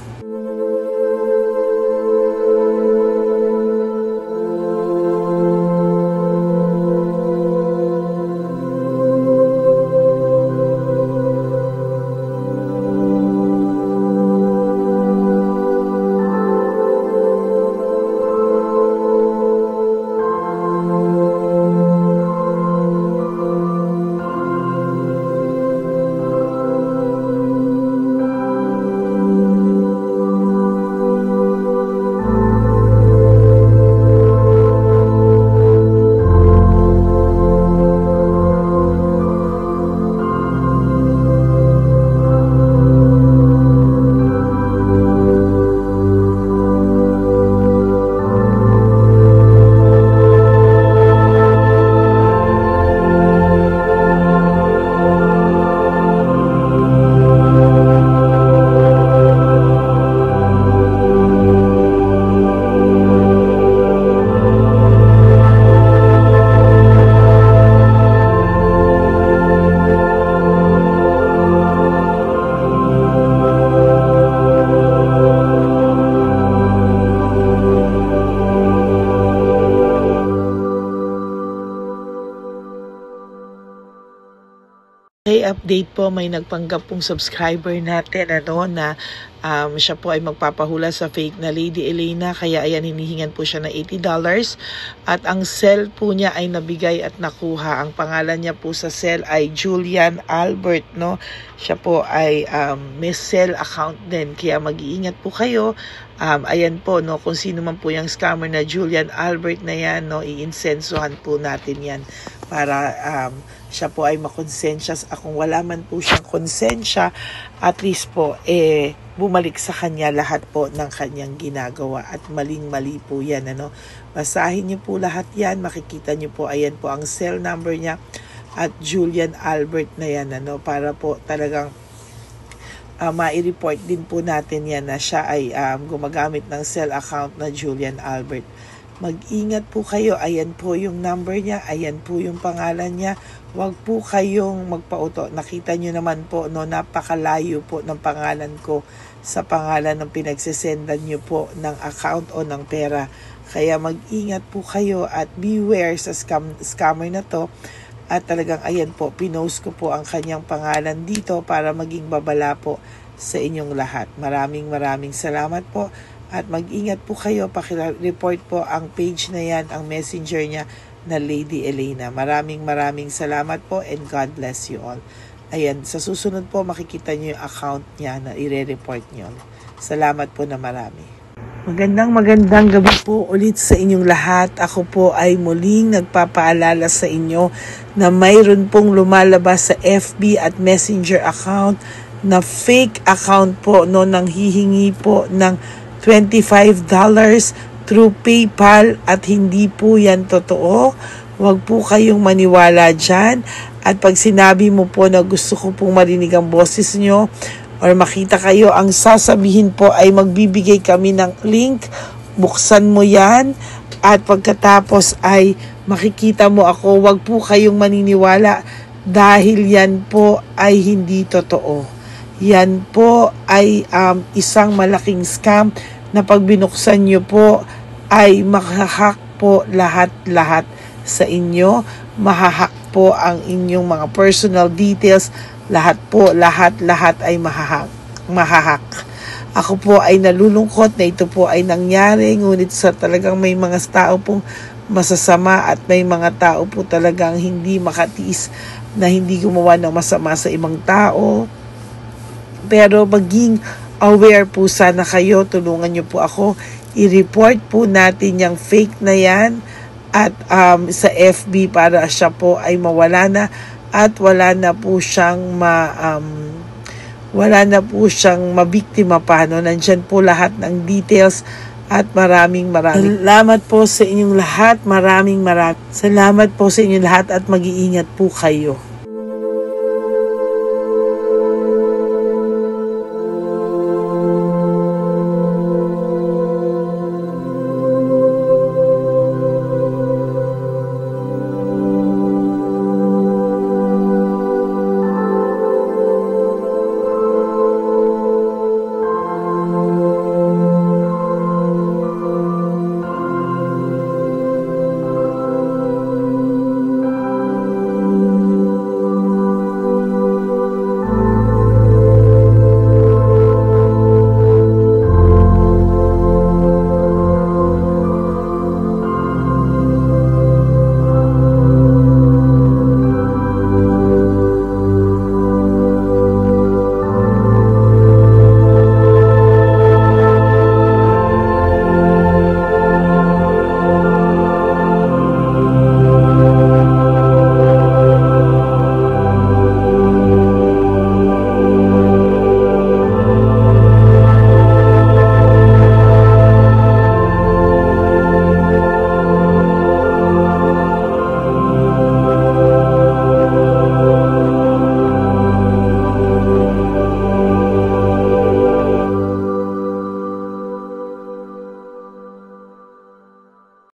Update po, may nagpanggap pong subscriber natin na siya po ay magpapahula sa fake na Lady Elena, kaya ayan, hinihingan po siya na $80 at ang cell po niya ay nabigay at nakuha. Ang pangalan niya po sa cell ay Julian Albert, no? Siya po ay may cell account din, kaya mag-iingat po kayo. Ayan po, no, kung sino man po yung scammer na Julian Albert na yan, no, iinsensuhan po natin yan para siya po ay makonsensya. Kung wala man po siyang konsensya, at least po bumalik sa kanya lahat po ng kanyang ginagawa at maling-mali po yan, ano. Basahin niyo po lahat yan, makikita niyo po, ayan po ang cell number niya at Julian Albert na yan, ano, para po talagang ma-report din po natin yan na siya ay gumagamit ng cell account na Julian Albert. Mag-ingat po kayo. Ayan po yung number niya, ayan po yung pangalan niya. Huwag po kayong magpauto. Nakita nyo naman po, no, napakalayo po ng pangalan ko sa pangalan ng pinagsesendan nyo po ng account o ng pera. Kaya mag-ingat po kayo at beware sa scammer na to. At talagang ayan po, pinost ko po ang kanyang pangalan dito para maging babala po sa inyong lahat. Maraming salamat po. At mag-ingat po kayo, pakireport po ang page na yan, ang messenger niya na Lady Elena. Maraming salamat po and God bless you all. Ayan, sa susunod po makikita niyo yung account niya na ire-report niyo. Salamat po na marami. Magandang gabi po ulit sa inyong lahat. Ako po ay muling nagpapaalala sa inyo na mayroon pong lumalabas sa FB at Messenger account na fake account po, no, nang hihingi po ng $25 through PayPal at hindi po yan totoo. Huwag po kayong maniwala dyan. At pag sinabi mo po na gusto ko pong marinig ang boses nyo or makita kayo, ang sasabihin po ay magbibigay kami ng link. Buksan mo yan at pagkatapos ay makikita mo ako. Huwag po kayong maniniwala dahil yan po ay hindi totoo. Yan po ay isang malaking scam na pag binuksan nyo po ay mahahack po lahat-lahat sa inyo. Mahahack po ang inyong mga personal details. Lahat po, lahat ay mahahack. Ako po ay nalulungkot na ito po ay nangyari, ngunit sa talagang may mga tao pong masasama at may mga tao po talagang hindi makatiis na hindi gumawa ng masama sa ibang tao. Pero maging aware po sana kayo, tulungan niyo po ako, i-report po natin yung fake na yan at sa FB para siya po ay mawala na at wala na po siyang mabiktima pa. No? Nandyan po lahat ng details at maraming salamat po sa inyong lahat. Maraming salamat po sa inyong lahat at mag-iingat po kayo.